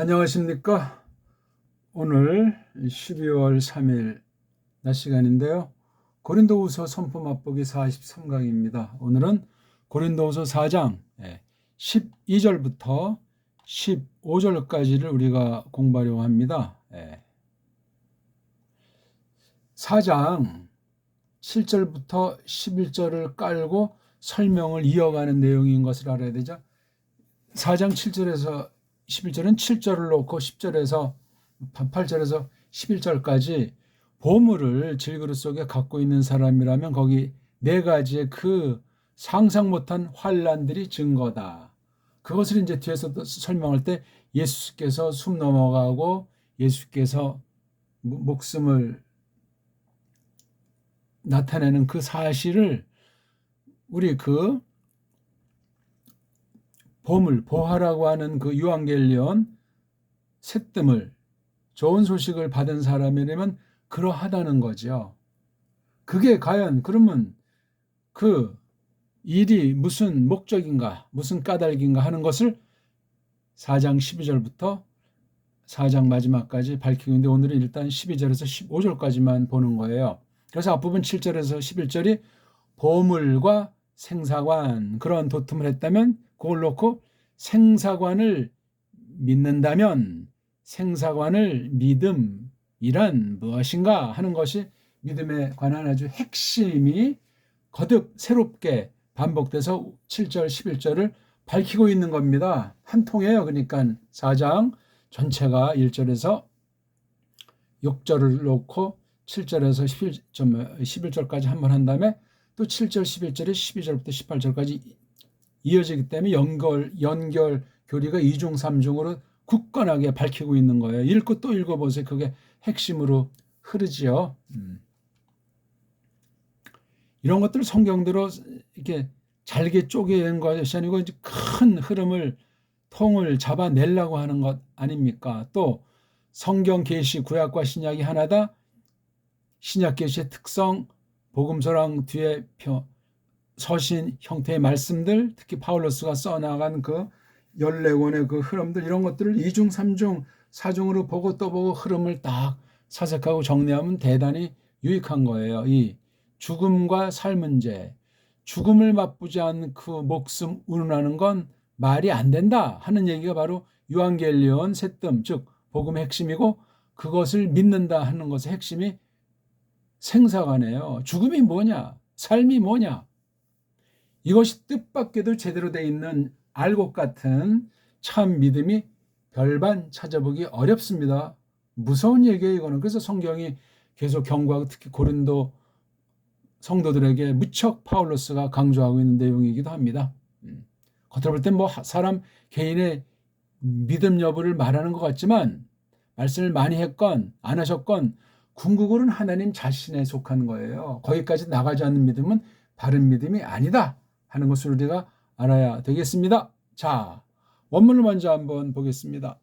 안녕하십니까? 오늘 12월 3일 낮 시간인데요. 고린도후서 선포 맛보기 43강입니다. 오늘은 고린도후서 4장 12절부터 15절까지를 우리가 공부하려고 합니다. 4장 7절부터 11절을 깔고 설명을 이어가는 내용인 것을 알아야 되죠. 4장 7절에서 11절은 7절을 놓고 10절에서 8절에서 11절까지 보물을 질그릇 속에 갖고 있는 사람이라면 거기 네 가지의 그 상상 못한 환란들이 증거다. 그것을 이제 뒤에서 설명할 때 예수께서 숨 넘어가고 예수께서 목숨을 나타내는 그 사실을 우리 그 보물, 보화라고 하는 그 유앙겔리온 새뜸을 좋은 소식을 받은 사람이라면 그러하다는 거죠. 그게 과연 그러면 그 일이 무슨 목적인가, 무슨 까닭인가 하는 것을 4장 12절부터 4장 마지막까지 밝히고 있는데 오늘은 일단 12절에서 15절까지만 보는 거예요. 그래서 앞부분 7절에서 11절이 보물과 생사관 그런 도tum을 했다면 그걸 놓고 생사관을 믿는다면 생사관을 믿음이란 무엇인가 하는 것이 믿음에 관한 아주 핵심이 거듭 새롭게 반복돼서 7절 11절을 밝히고 있는 겁니다. 한 통이에요. 그러니까 4장 전체가 1절에서 6절을 놓고 7절에서 11절까지 한 번 한 다음에 또 7절 11절에 12절부터 18절까지 이어지기 때문에 연결 교리가 2중 3중으로 굳건하게 밝히고 있는 거예요. 읽고 또 읽어보세요. 그게 핵심으로 흐르지요. 이런 것들을 성경대로 이렇게 잘게 쪼개는 것이 아니고 큰 흐름을 통을 잡아내려고 하는 것 아닙니까? 또 성경 계시 구약과 신약이 하나다. 신약 계시의 특성, 복음서랑 뒤에 서신 형태의 말씀들, 특히 파울로스가 써나간 그 14권의 그 흐름들 이런 것들을 2중, 3중, 4중으로 보고 또 보고 흐름을 딱 사색하고 정리하면 대단히 유익한 거예요. 이 죽음과 살 문제, 죽음을 맛보지 않는 그 목숨 운운하는 건 말이 안 된다 하는 얘기가 바로 유앙겔리온 새뜸, 즉 복음의 핵심이고 그것을 믿는다 하는 것의 핵심이 생사관이에요. 죽음이 뭐냐? 삶이 뭐냐? 이것이 뜻밖에도 제대로 돼 있는 알곡 같은 참 믿음이 별반 찾아보기 어렵습니다. 무서운 얘기예요, 이거는. 그래서 성경이 계속 경고하고 특히 고린도 성도들에게 무척 파울로스가 강조하고 있는 내용이기도 합니다. 겉으로 볼 땐 뭐 사람 개인의 믿음 여부를 말하는 것 같지만 말씀을 많이 했건 안 하셨건 궁극으로는 하나님 자신에 속한 거예요. 거기까지 나가지 않는 믿음은 바른 믿음이 아니다 하는 것을 우리가 알아야 되겠습니다. 자, 원문을 먼저 한번 보겠습니다.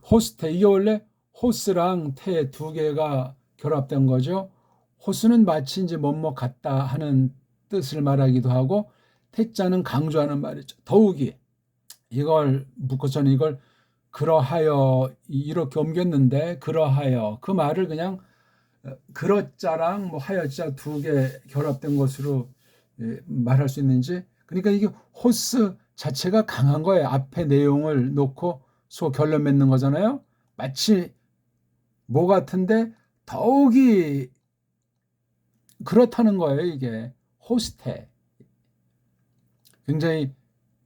호스테, 이게 원래 호스랑 테 두 개가 결합된 거죠. 호스는 마치 이제 뭐뭐 같다 하는 뜻을 말하기도 하고 태자는 강조하는 말이죠. 더욱이 이걸 묶어서는 이걸 그러하여 이렇게 옮겼는데 그러하여 그 말을 그냥 그렇자랑 뭐 하여자 두 개 결합된 것으로 말할 수 있는지 그러니까 이게 호스 자체가 강한 거예요. 앞에 내용을 놓고 소 결론 맺는 거잖아요. 마치 뭐 같은데 더욱이 그렇다는 거예요. 이게 호스테 굉장히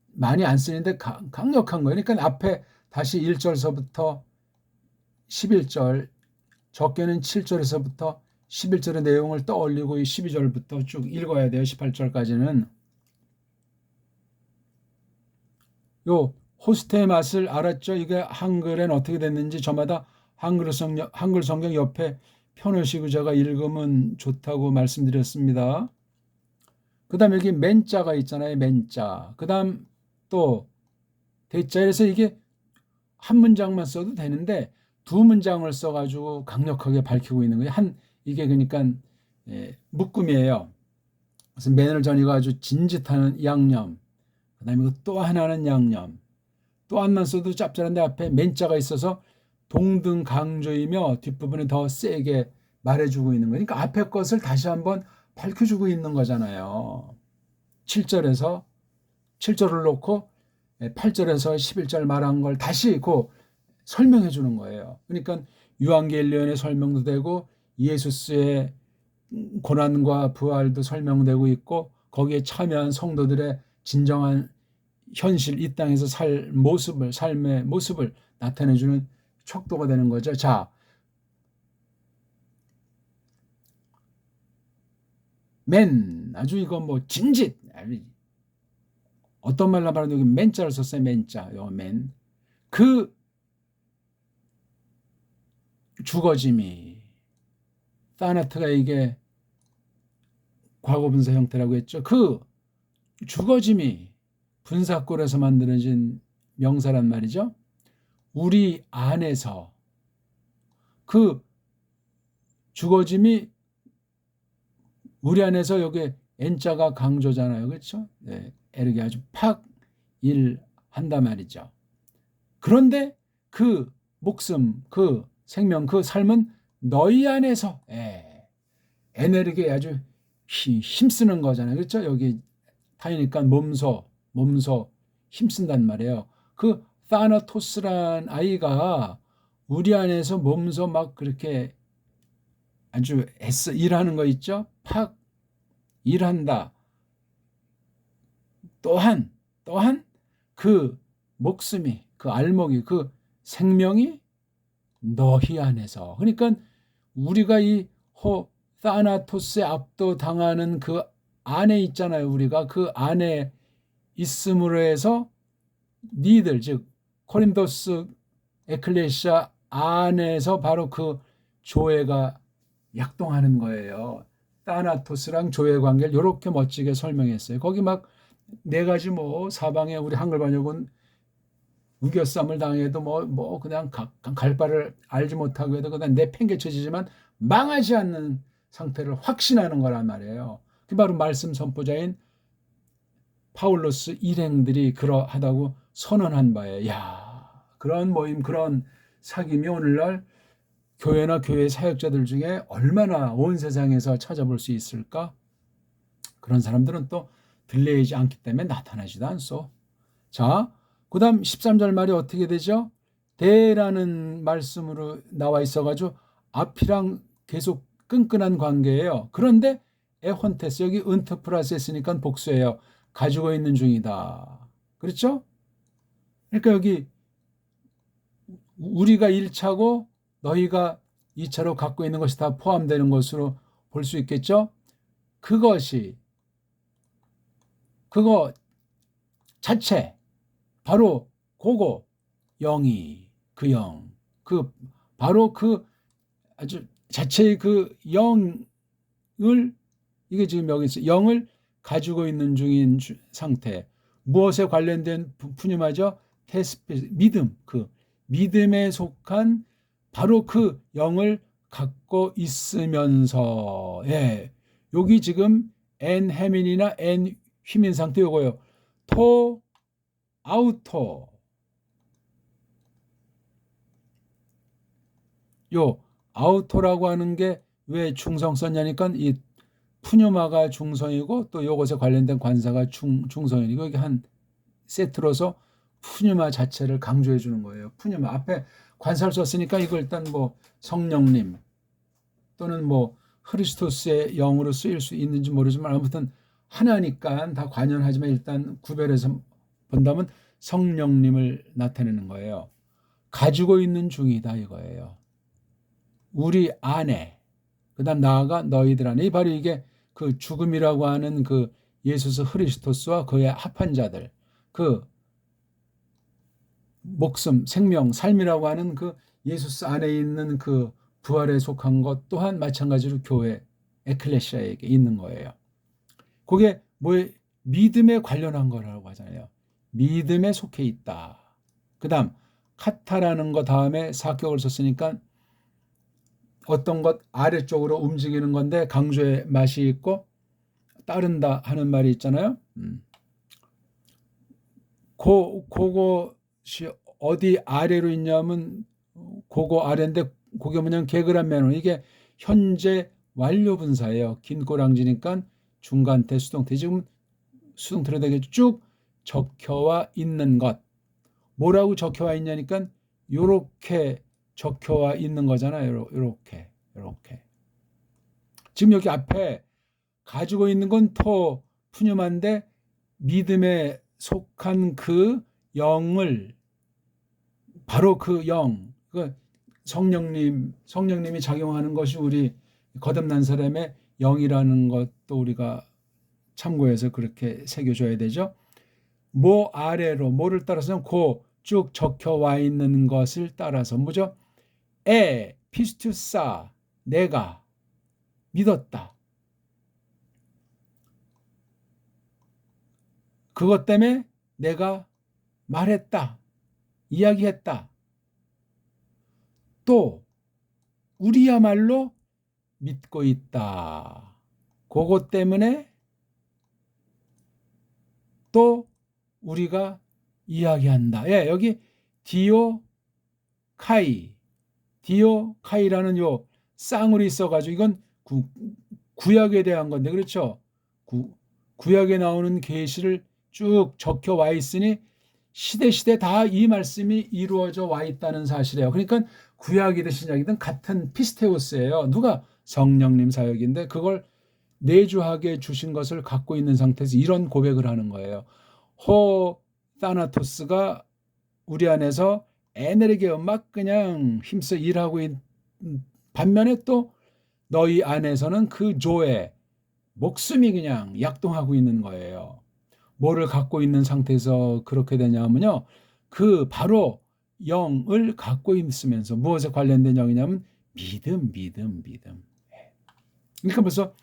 많이 안 쓰는데 강력한 거예요. 그러니까 앞에 다시 1절서부터 11절 적게는 7절에서부터 11절의 내용을 떠올리고 12절부터 쭉 읽어야 돼요. 18절까지는. 요 호스테의 맛을 알았죠? 이게 한글엔 어떻게 됐는지 저마다 한글 성경 옆에 펴놓으시고 제가 읽으면 좋다고 말씀드렸습니다. 그 다음 여기 맨자가 있잖아요. 맨자. 그 다음 또 대자에서 이게 한 문장만 써도 되는데 두 문장을 써가지고 강력하게 밝히고 있는 거예요. 이게 그러니까 묶음이에요. 그래서 맨을 전이가 아주 진짓하는 양념. 그 다음에 또 하나는 양념. 또 안만 써도 짭짤한데 앞에 맨자가 있어서 동등 강조이며 뒷부분에 더 세게 말해주고 있는 거예요. 그러니까 앞에 것을 다시 한번 밝혀주고 있는 거잖아요. 7절에서 7절을 놓고 8절에서 11절 말한 걸 다시 설명해 주는 거예요. 그러니까 유한겔리온의 설명도 되고 예수스의 고난과 부활도 설명되고 있고 거기에 참여한 성도들의 진정한 현실, 이 땅에서 삶의 모습을 나타내주는 척도가 되는 거죠. 자, 아주 이거 뭐 진짓, 어떤 말로 말하면 여기 맨자를 썼어요. 맨자, 요 맨. 그 주거짐이, 타나트가 이게 과거분사 형태라고 했죠. 그 주거짐이 분사골에서 만들어진 명사란 말이죠. 우리 안에서 그 주거짐이 우리 안에서 여기 N자가 강조잖아요. 그렇죠? 네, 에르게 아주 한단 말이죠. 그런데 그 목숨, 그 생명, 그 삶은 너희 안에서 에너게 아주 힘쓰는 거잖아요. 그렇죠? 여기 타이니까 몸소 힘쓴단 말이에요. 그 타나토스란 아이가 우리 안에서 몸소 막 그렇게 아주 애써 일하는 거 있죠? 일한다. 또한 그 목숨이, 그 알목이, 그 생명이 너희 안에서. 그러니까 우리가 이 타나토스에 압도당하는 그 안에 있잖아요. 우리가 그 안에 있음으로 해서 니들, 즉 코린토스 에클레시아 안에서 바로 그 조회가 약동하는 거예요. 타나토스랑 조회 관계를 이렇게 멋지게 설명했어요. 거기 막 네 가지 사방에 우리 한글 번역은 우겨쌈을 당해도 그냥 갈 바를 알지 못하고 해도 그냥 내팽개쳐지지만 망하지 않는 상태를 확신하는 거란 말이에요. 그 바로 말씀 선포자인 파울로스 일행들이 그러하다고 선언한 바예요. 야, 그런 모임, 그런 사귐이 오늘날 교회나 교회 사역자들 중에 얼마나 온 세상에서 찾아볼 수 있을까? 그런 사람들은 또 들리지 않기 때문에 나타나지도 않소. 자, 그 다음 13절 말이 어떻게 되죠? 대라는 말씀으로 나와 있어가지고 앞이랑 계속 끈끈한 관계예요. 그런데 에혼테스, 여기 은트 플러스 했으니까 복수예요. 가지고 있는 중이다. 그렇죠? 그러니까 여기 우리가 1차고 너희가 2차로 갖고 있는 것이 다 포함되는 것으로 볼 수 있겠죠? 그거 자체, 바로 그거, 영이, 바로 그 아주 자체의 그 영을, 이게 지금 여기 있어요. 영을 가지고 있는 중인 상태. 무엇에 관련된 푸뉴마죠? 믿음, 그 믿음에 속한 바로 그 영을 갖고 있으면서, 여기 지금 N 해민이나 N 휘민 상태 요거요. 아우토. 요 아우토라고 하는 게 왜 중성 썼냐니까 이 푸뉴마가 중성이고 또 요것에 관련된 관사가 중성이고 이게 한 세트로서 푸뉴마 자체를 강조해 주는 거예요. 푸뉴마 앞에 관사를 썼으니까 이거 일단 성령님 또는 크리스토스의 영으로 쓰일 수 있는지 모르지만 아무튼 하나니까 다 관연하지만 일단 구별해서 본다면 성령님을 나타내는 거예요. 가지고 있는 중이다 이거예요. 우리 안에, 그 다음 나아가 너희들 안에, 바로 이게 그 죽음이라고 하는 그 예수스 크리스토스와 그의 합한 자들, 그 목숨, 생명, 삶이라고 하는 그 예수스 안에 있는 그 부활에 속한 것 또한 마찬가지로 교회, 에클레시아에게 있는 거예요. 그게 믿음에 관련한 거라고 하잖아요. 믿음에 속해 있다. 그 다음 카타라는 거 다음에 사격을 썼으니까 어떤 것 아래쪽으로 움직이는 건데 강조의 맛이 있고 따른다 하는 말이 있잖아요. 그거 어디 아래로 있냐면 그거 아래인데 그게 뭐냐면 개그란 매너. 이게 현재 완료 분사예요. 긴 꼬랑지니까 중간태 수동태. 지금 수동태로 되게 쭉 적혀와 있는 것. 뭐라고 적혀와 있냐니까 요렇게 적혀와 있는 거잖아요. 요렇게. 지금 여기 앞에 가지고 있는 건 토 푸념한데 믿음에 속한 그 영을 바로 그 영, 그 성령님이 작용하는 것이 우리 거듭난 사람의 영이라는 것도 우리가 참고해서 그렇게 새겨줘야 되죠. 뭐 아래로 뭐를 따라서는 쭉 적혀와 있는 것을 따라서 뭐죠? 피스투사 내가 믿었다. 그것 때문에 내가 말했다. 이야기했다. 또 우리야말로 믿고 있다. 그것 때문에 또 우리가 이야기한다. 예, 여기 디오카이라는 요 쌍울이 있어가지고 이건 구약에 대한 건데 그렇죠? 구약에 나오는 계시를 쭉 적혀 와 있으니 시대 다 이 말씀이 이루어져 와 있다는 사실이에요. 그러니까 구약이든 신약이든 같은 피스테오스예요. 누가? 성령님 사역인데 그걸 내주하게 주신 것을 갖고 있는 상태에서 이런 고백을 하는 거예요. 타나토스가 우리 안에서 에너지게 막 그냥 힘써 일하고 있는 반면에 또 너희 안에서는 그 조에 목숨이 그냥 약동하고 있는 거예요. 뭐를 갖고 있는 상태에서 그렇게 되냐면요. 그 바로 영을 갖고 있으면서 무엇에 관련된 영이냐면 믿음. 그러니까 벌써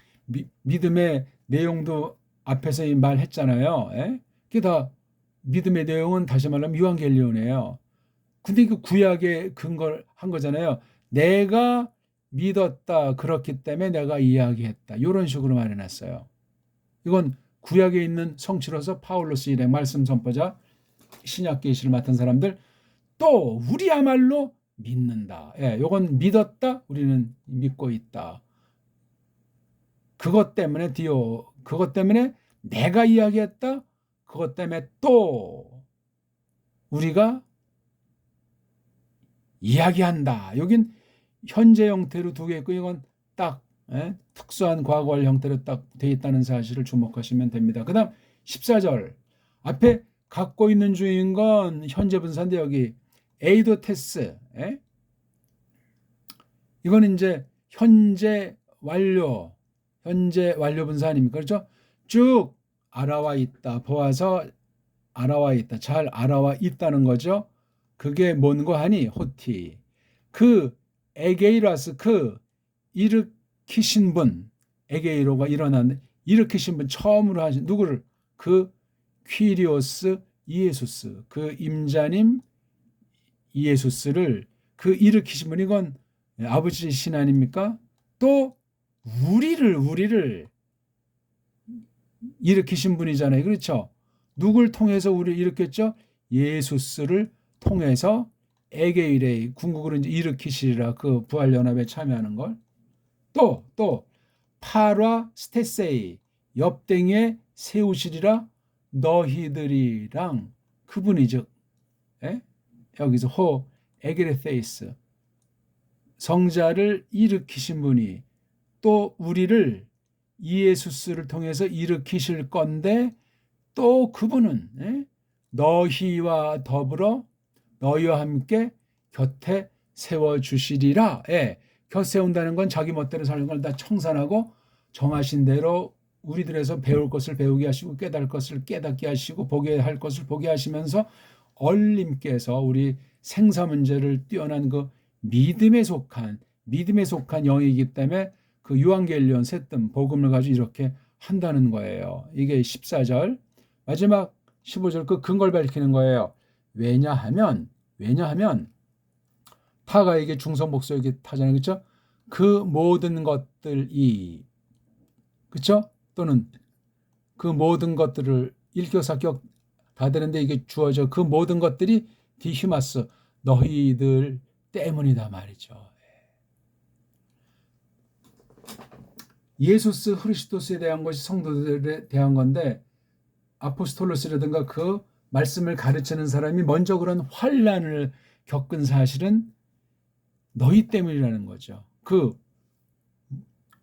믿음의 내용도 앞에서 말했잖아요. 예? 그게 다 믿음의 내용은 다시 말하면 유한겔리온이에요. 근데 그 구약에 근거를 한 거잖아요. 내가 믿었다. 그렇기 때문에 내가 이야기했다. 이런 식으로 말해놨어요. 이건 구약에 있는 성취로서 파울로스 일행 말씀 선포자 신약 계시를 맡은 사람들 또 우리야말로 믿는다. 예, 이건 믿었다. 우리는 믿고 있다. 그것 때문에 그것 때문에 내가 이야기했다. 그것 때문에 또 우리가 이야기한다. 여긴 현재 형태로 두 개 있고 이건 딱 특수한 과거할 형태로 딱 돼 있다는 사실을 주목하시면 됩니다. 그 다음 14절 앞에 갖고 있는 중인 건 현재 분사인데 여기 에이도테스 이거는 이제 현재 완료 분사 아닙니까? 그렇죠? 쭉 알아와 있다. 보아서 알아와 있다. 잘 알아와 있다는 거죠. 그게 뭔고 하니 호티. 그 에게이라스 그 일으키신 분 에게이로가 일어난 일으키신 분 처음으로 하신 누구를 그 퀴리오스 이에수스 그 임자님 이에수스를 그 일으키신 분 이건 아버지 신 아닙니까? 또 우리를 일으키신 분이잖아요. 그렇죠? 누굴 통해서 우리를 일으켰죠? 예수스를 통해서 에게이레이 궁극으로 이제 일으키시리라 그 부활연합에 참여하는 걸. 또 파라 스테세이 옆댕이에 세우시리라 너희들이랑 그분이 즉 여기서 에게레테이스 성자를 일으키신 분이 또 우리를 이에수스를 통해서 일으키실 건데 또 그분은 너희와 더불어 너희와 함께 곁에 세워주시리라. 곁 세운다는 건 자기 멋대로 사는 걸 다 청산하고 정하신 대로 우리들에서 배울 것을 배우게 하시고 깨달을 것을 깨닫게 하시고 보게 할 것을 보게 하시면서 얼림께서 우리 생사 문제를 뛰어난 그 믿음에 속한 영이기 때문에 그 유한겔리온 세뜸 복음을 가지고 이렇게 한다는 거예요. 이게 14절 마지막 15절 그 근거를 밝히는 거예요. 왜냐하면 타가 이게 중성 복수 이게 타잖아요. 그렇죠? 그 모든 것들이 그렇죠? 또는 그 모든 것들을 일격사격 다 되는데 이게 주어져 그 모든 것들이 디히마스 너희들 때문이다 말이죠. 예수스 그리스도스에 대한 것이 성도들에 대한 건데 아포스톨로스라든가 그 말씀을 가르치는 사람이 먼저 그런 환난을 겪은 사실은 너희 때문이라는 거죠. 그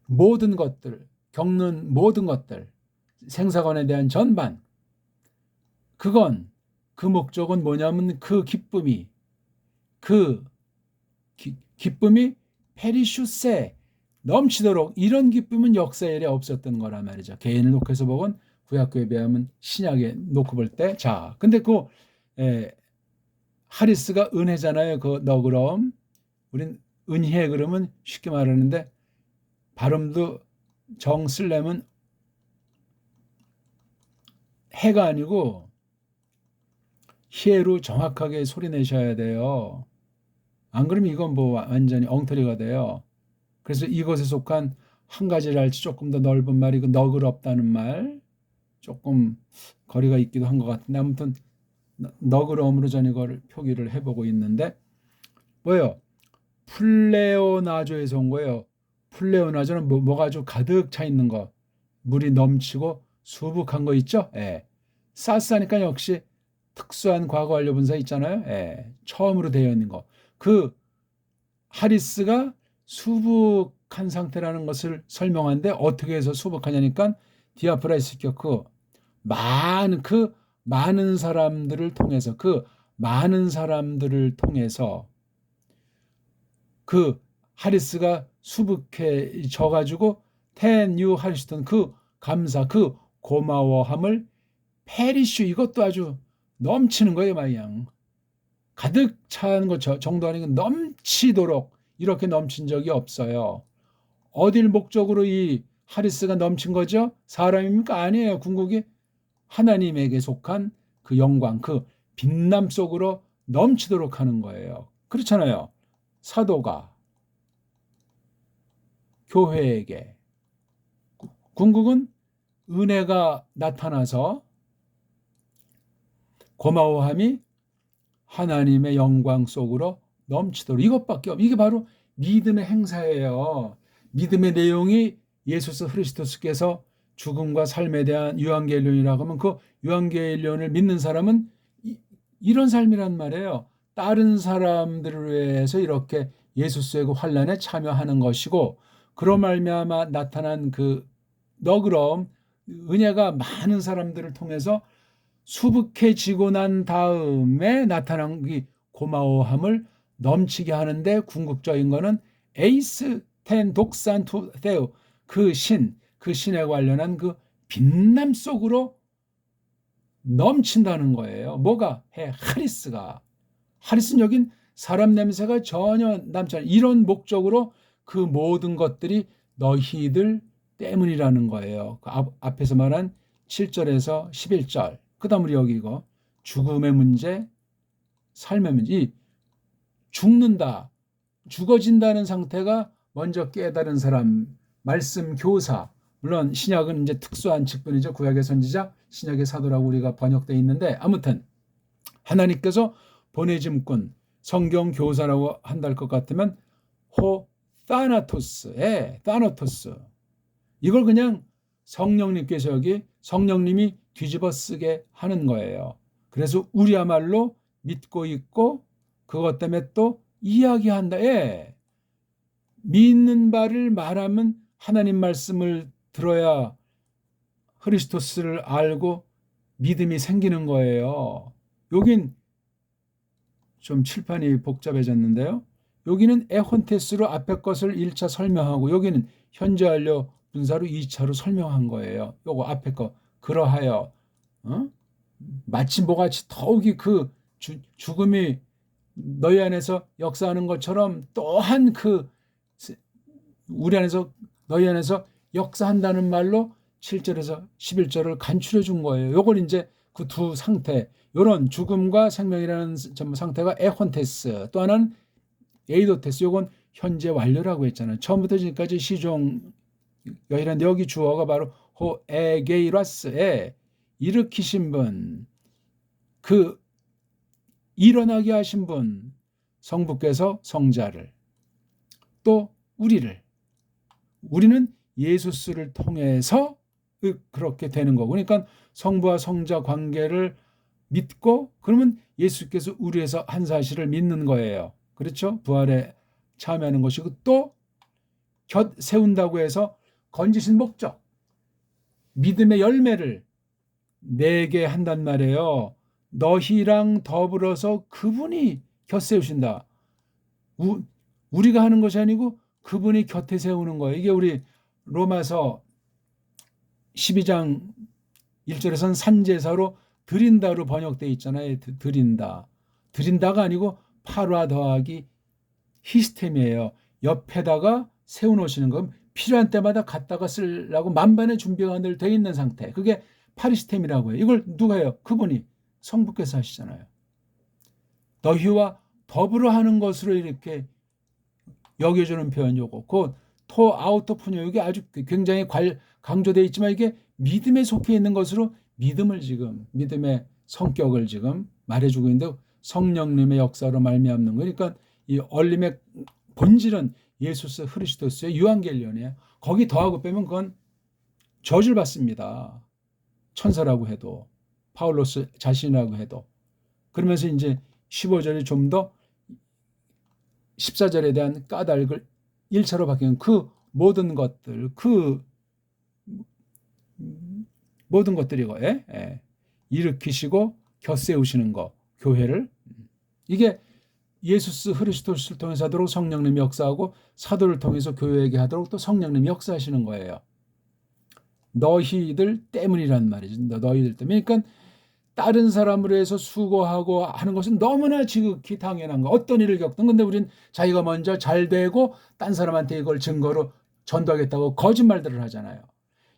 모든 것들, 겪는 모든 것들, 생사관에 대한 전반, 그건 그 목적은 뭐냐면 그 기쁨이 기쁨이 페리슈세 넘치도록, 이런 기쁨은 역사 일에 없었던 거란 말이죠. 개인을 놓고서 보건 구약교에 비하면 신약에 놓고 볼 때, 자, 근데 그 하리스가 은혜잖아요. 그 너그러움. 우린 은혜 그러면 쉽게 말하는데 발음도 정 쓰려면 해가 아니고 희로 정확하게 소리 내셔야 돼요. 안 그러면 이건 뭐 완전히 엉터리가 돼요. 그래서 이것에 속한 한 가지를 할지 조금 더 넓은 말이 그 너그럽다는 말, 조금 거리가 있기도 한 것 같은데 아무튼 너그러움으로 전 이걸 표기를 해보고 있는데 뭐예요? 플레오나조에서 온 거예요. 플레오나조는 뭐가 아주 가득 차 있는 거, 물이 넘치고 수북한 거 있죠? 예. 사스하니까 역시 특수한 과거 완료 분사 있잖아요. 예. 처음으로 되어 있는 거. 그 하리스가 수북한 상태라는 것을 설명하는데 어떻게 해서 수북하냐니까 디아프라이스키어크 많은 사람들을 통해서 그 하리스가 수북해져 가지고 텐유 하리스턴 그 감사 그 고마워함을 페리슈 이것도 아주 넘치는 거예요. 마냥 가득 차는 것 정도 아니고 넘치도록 이렇게 넘친 적이 없어요. 어딜 목적으로 이 하리스가 넘친 거죠? 사람입니까? 아니에요. 궁극이 하나님에게 속한 그 영광, 그 빛남 속으로 넘치도록 하는 거예요. 그렇잖아요. 사도가 교회에게 궁극은 은혜가 나타나서 고마워함이 하나님의 영광 속으로 넘치도록, 이것밖에 없어요. 이게 바로 믿음의 행사예요. 믿음의 내용이 예수 그리스도께서 죽음과 삶에 대한 유한겔론이라고 하면 그 유한겔론을 믿는 사람은 이런 삶이란 말이에요. 다른 사람들을 위해서 이렇게 예수의 그 환난에 참여하는 것이고, 그로 말미암아 나타난 그 너그러움, 은혜가 많은 사람들을 통해서 수북해지고 난 다음에 나타난 그 고마워함을 넘치게 하는데 궁극적인 거는 에이스 텐 독산 투 테오 그 신에 관련한 그 빛남 속으로 넘친다는 거예요. 뭐가 해? 하리스는 여긴 사람 냄새가 전혀 남지 않아요. 이런 목적으로 그 모든 것들이 너희들 때문이라는 거예요. 그 앞에서 말한 7절에서 11절. 그 다음 우리 여기 이거 죽음의 문제, 삶의 문제. 이 죽어진다는 상태가 먼저 깨달은 사람, 말씀 교사. 물론 신약은 이제 특수한 직분이죠. 구약의 선지자, 신약의 사도라고 우리가 번역되어 있는데 아무튼 하나님께서 보내짐꾼, 성경 교사라고 한다할 것 같으면 타나토스. 이걸 그냥 성령님께서 여기 성령님이 뒤집어 쓰게 하는 거예요. 그래서 우리야말로 믿고 있고 그것 때문에 또 이야기한다. 믿는 바를 말하면 하나님 말씀을 들어야 그리스도스를 알고 믿음이 생기는 거예요. 여긴 좀 칠판이 복잡해졌는데요. 여기는 에혼테스로 앞에 것을 1차 설명하고 여기는 현재 완료 분사로 2차로 설명한 거예요. 요거 앞에 거 그러하여 마치 뭐같이 더욱이 그 죽음이 너희 안에서 역사하는 것처럼 또한 그 우리 안에서 너희 안에서 역사한다는 말로 7절에서 11절을 간추려 준 거예요. 요걸 이제 그 두 상태, 요런 죽음과 생명이라는 상태가 에혼테스, 또 하나는 에이도테스. 요건 현재 완료라고 했잖아요. 처음부터 지금까지 시종 여기는데 여기 주어가 바로 호에게이라스에 일으키신 분, 그 일어나게 하신 분, 성부께서 성자를, 또 우리는 예수스를 통해서 그렇게 되는 거고, 그러니까 성부와 성자 관계를 믿고, 그러면 예수께서 우리에서 한 사실을 믿는 거예요. 그렇죠? 부활에 참여하는 것이고, 또 곁 세운다고 해서 건지신 목적, 믿음의 열매를 내게 한단 말이에요. 너희랑 더불어서 그분이 곁 세우신다. 우리가 하는 것이 아니고 그분이 곁에 세우는 거예요. 이게 우리 로마서 12장 1절에서는 산제사로 드린다로 번역되어 있잖아요. 드린다가 아니고 파라 더하기 히스템이에요. 옆에다가 세워놓으시는 건 필요한 때마다 갖다가 쓰려고 만반의 준비가 늘 돼 있는 상태. 그게 파리시템이라고 해요. 이걸 누가 해요? 그분이 성부께서 하시잖아요. 너희와 더불어 하는 것으로 이렇게 여겨주는 표현이고, 그 토 아우토푸뇨, 이게 아주 굉장히 강조되어 있지만 이게 믿음에 속해 있는 것으로 믿음의 성격을 지금 말해주고 있는데, 성령님의 역사로 말미암는 거니까 이 얼림의 본질은 예수스 흐리스도스의 유한겔리온이에요. 거기 더하고 빼면 그건 저주를 받습니다. 천사라고 해도, 파울로스 자신이라고 해도. 그러면서 이제 15절이 좀 더 14절에 대한 까닭을 1차로 바뀌는 그 모든 것들이고, 일으키시고 곁세우시는 거, 교회를. 이게 예수스 흐리스도스를 통해서 하도록 성령님이 역사하고, 사도를 통해서 교회에게 하도록 또 성령님이 역사하시는 거예요. 너희들 때문이란 말이지. 너희들 때문에. 그러니까 다른 사람으로 해서 수고하고 하는 것은 너무나 지극히 당연한 거. 어떤 일을 겪든. 근데 우린 자기가 먼저 잘 되고 딴 사람한테 이걸 증거로 전도하겠다고 거짓말들을 하잖아요.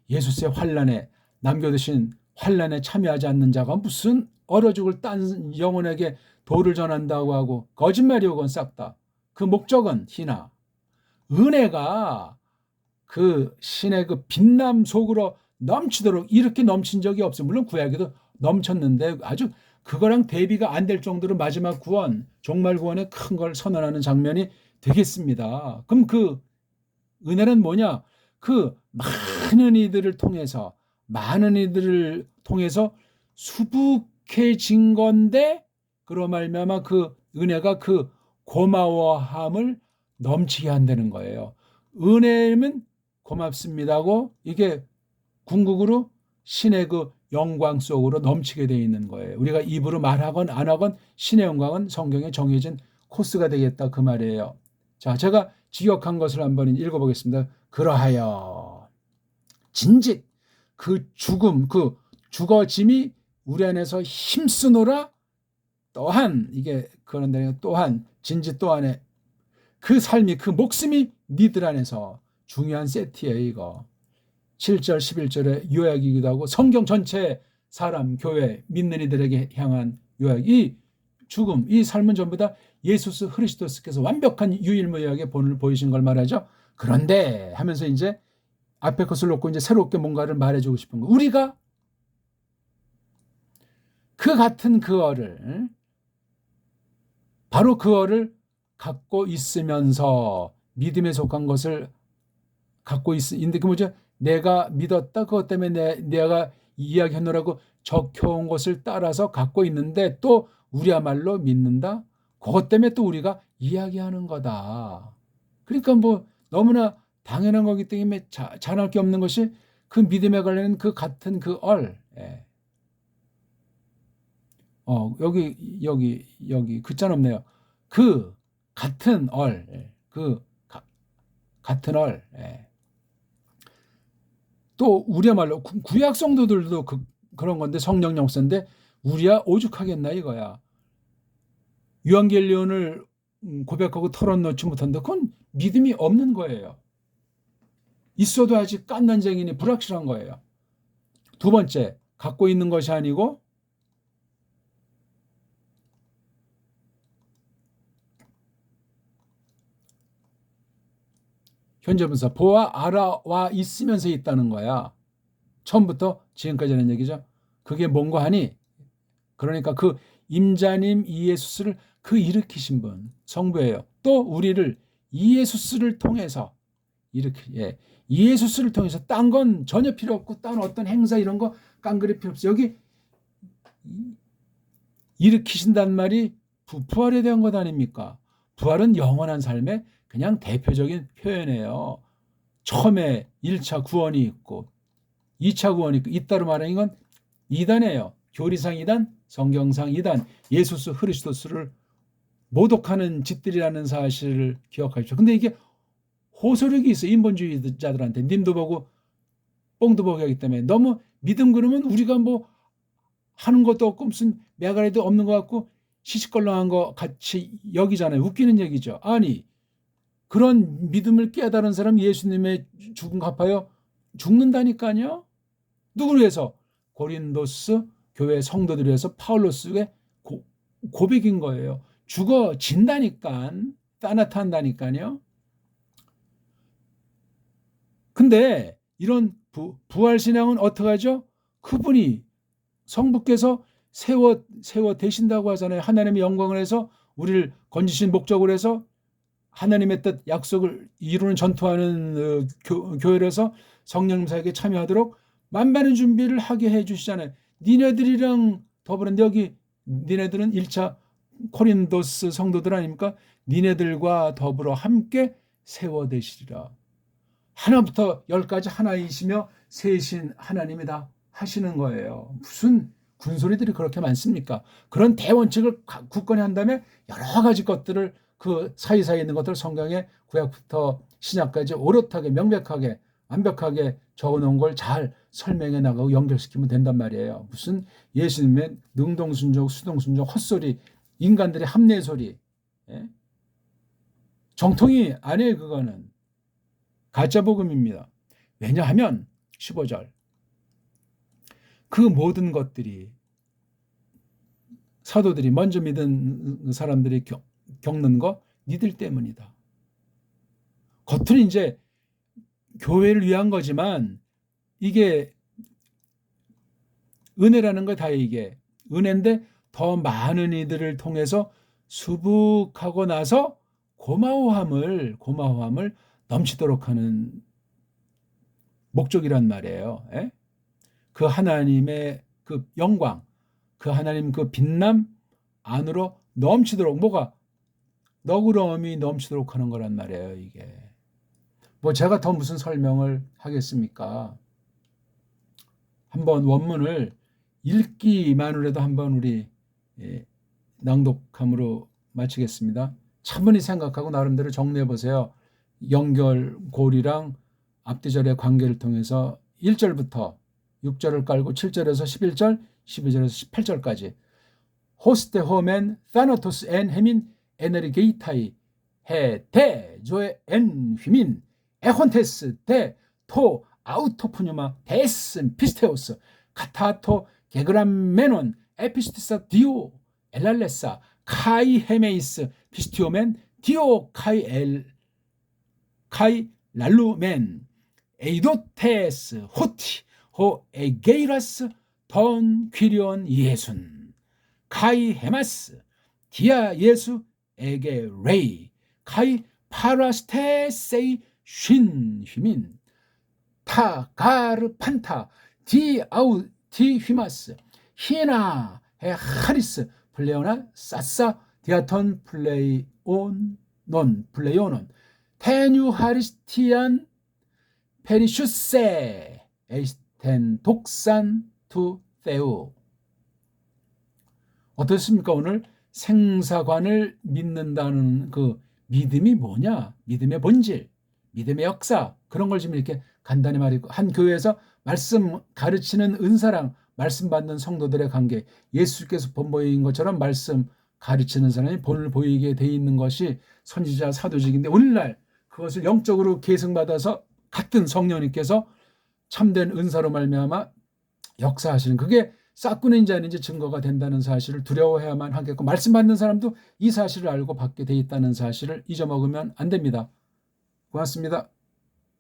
예수스의 환난에, 남겨두신 환난에 참여하지 않는 자가 무슨 얼어 죽을 딴 영혼에게 도를 전한다고 하고, 거짓말이오. 그건 싹 다. 그 목적은 희나 은혜가 그 신의 그 빛남 속으로 넘치도록 이렇게 넘친 적이 없어요. 물론 구약에도 넘쳤는데 아주 그거랑 대비가 안 될 정도로 마지막 구원, 종말 구원의 큰 걸 선언하는 장면이 되겠습니다. 그럼 그 은혜는 뭐냐? 그 많은 이들을 통해서 수북해진 건데, 그로 말미암아 그 은혜가 그 고마워함을 넘치게 한다는 거예요. 은혜는 고맙습니다고, 이게 궁극으로 신의 그 영광 속으로 넘치게 되어 있는 거예요. 우리가 입으로 말하건 안 하건 신의 영광은 성경에 정해진 코스가 되겠다, 그 말이에요. 자, 제가 지역한 것을 한번 읽어보겠습니다. 그러하여 진직 그 죽음, 그 죽어짐이 우리 안에서 힘쓰노라. 또한, 이게 그런데 또한 진지 또한에 그 삶이, 그 목숨이 니들 안에서, 중요한 세트예요 이거. 7절 11절의 요약이기도 하고, 성경 전체 사람, 교회, 믿는 이들에게 향한 요약. 이 죽음, 이 삶은 전부 다 예수스 흐리스도스께서 완벽한 유일무이하게 본을 보이신 걸 말하죠. 그런데 하면서 이제 앞에 것을 놓고 이제 새롭게 뭔가를 말해주고 싶은 거. 우리가 그 같은 그어를, 바로 그어를 갖고 있으면서 믿음에 속한 것을 갖고 있는데, 그 뭐죠? 내가 믿었다, 그것 때문에 내가 이야기하느라고 적혀온 것을 따라서 갖고 있는데, 또 우리야말로 믿는다, 그것 때문에 또 우리가 이야기하는 거다. 그러니까 뭐 너무나 당연한 거기 때문에 잘할 게 없는 것이 그 믿음에 관련된 그 같은 그 여기 글자는 없네요. 그 같은 같은 또 우리야말로 구약 성도들도 그런 건데, 성령 역사인데 우리야 오죽하겠나 이거야. 유한겔리온을 고백하고 털어놓지 못한다, 그건 믿음이 없는 거예요. 있어도 아직 깐난쟁이니 불확실한 거예요. 두 번째, 갖고 있는 것이 아니고 현재분사 보아 알아와 있으면서 있다는 거야. 처음부터 지금까지 하는 얘기죠. 그게 뭔가 하니, 그러니까 그 임자님 이예수스를 그 일으키신 분 성부예요. 또 우리를 이예수스를 통해서 이렇게 이예수스를 통해서 딴 건 전혀 필요 없고 딴 어떤 행사 이런 거 깡그리 필요 없어. 여기 일으키신단 말이 부활에 대한 것 아닙니까? 부활은 영원한 삶의 그냥 대표적인 표현이에요. 처음에 1차 구원이 있고 2차 구원이 있고 잇따로 말하는 건 2단이에요. 교리상 2단, 성경상 2단, 예수스 그리스도스를 모독하는 짓들이라는 사실을 기억하십시오. 근데 이게 호소력이 있어요. 인본주의자들한테. 님도 보고 뽕도 보게 하기 때문에 너무 믿음 그러면 우리가 뭐 하는 것도 없고 무슨 매가리도 없는 것 같고 시시껄렁한 거 같이 여기잖아요. 웃기는 얘기죠. 아니 그런 믿음을 깨달은 사람 예수님의 죽음 갚아요? 죽는다니까요. 누구를 위해서? 고린도스 교회 성도들을 위해서 파울로스의 고백인 거예요. 죽어진다니까. 따나탄다니까요. 근데 이런 부활신앙은 어떻게 하죠? 그분이 성부께서 세워 되신다고 하잖아요. 하나님의 영광을 해서 우리를 건지신 목적을 해서 하나님의 뜻 약속을 이루는 전투하는 교회라서 성령 사역에 참여하도록 만반의 준비를 하게 해주시잖아요. 니네들이랑 더불어는데 여기 니네들은 1차 코린도스 성도들 아닙니까? 니네들과 더불어 함께 세워되시리라. 하나부터 열까지 하나이시며 셋인 하나님이다 하시는 거예요. 무슨 군소리들이 그렇게 많습니까? 그런 대원칙을 굳건히 한 다음에 여러 가지 것들을 그 사이사이에 있는 것들을 성경에 구약부터 신약까지 오롯하게 명백하게 완벽하게 적어놓은 걸 잘 설명해 나가고 연결시키면 된단 말이에요. 무슨 예수님의 능동순종, 수동순종, 헛소리, 인간들의 합리소리, 예? 정통이 아니에요. 그거는 가짜복음입니다. 왜냐하면 15절 그 모든 것들이 사도들이 먼저 믿은 사람들이 겪는 거 니들 때문이다. 겉은 이제 교회를 위한 거지만 이게 은혜라는 거 다 이게 은혜인데 더 많은 이들을 통해서 수북하고 나서 고마워함을 넘치도록 하는 목적이란 말이에요. 예? 그 하나님의 그 영광, 그 하나님 그 빛남 안으로 넘치도록 뭐가 너그러움이 넘치도록 하는 거란 말이에요. 이게 뭐 제가 더 무슨 설명을 하겠습니까? 한번 원문을 읽기만으로도 한번 우리 낭독함으로 마치겠습니다. 차분히 생각하고 나름대로 정리해 보세요. 연결고리랑 앞뒤절의 관계를 통해서 1절부터 6절을 깔고 7절에서 11절, 12절에서 18절까지 호스테 호멘 타나토스 엔 헤민 에너리게이타이 헤데 조에 엔 휘민 에혼테스 데토 아우토푸뉴마 데스 피스테오스 카타토 게그람메논 에피스티사 디오 엘랄레사 카이 헤메이스 피스티오멘 디오 카이 랄루멘 에이도테스 호티 호 에게이라스 던 퀴리온 예순 카이 헤마스 디아 예수 에게 레이 카이 파라스테세이 쉰 휘민 타 가르 판타 디아우 디 휘마스 히나 에 하리스 플레오나 사사 디아톤 플레이온 논 플레이오논 테뉴 하리스티안 페리슈세 에이스텐 독산 투 테우. 어떻습니까? 오늘 생사관을 믿는다는 그 믿음이 뭐냐? 믿음의 본질, 믿음의 역사 그런 걸 지금 이렇게 간단히 말이고 한 교회에서 말씀 가르치는 은사랑 말씀 받는 성도들의 관계 예수께서 본 보인 것처럼 말씀 가르치는 사람이 본을 보이게 돼 있는 것이 선지자 사도직인데 오늘날 그것을 영적으로 계승받아서 같은 성령님께서 참된 은사로 말미암아 역사하시는 그게 싹군인지 아닌지 증거가 된다는 사실을 두려워해야만 하겠고 말씀 받는 사람도 이 사실을 알고 받게 돼 있다는 사실을 잊어먹으면 안 됩니다. 고맙습니다.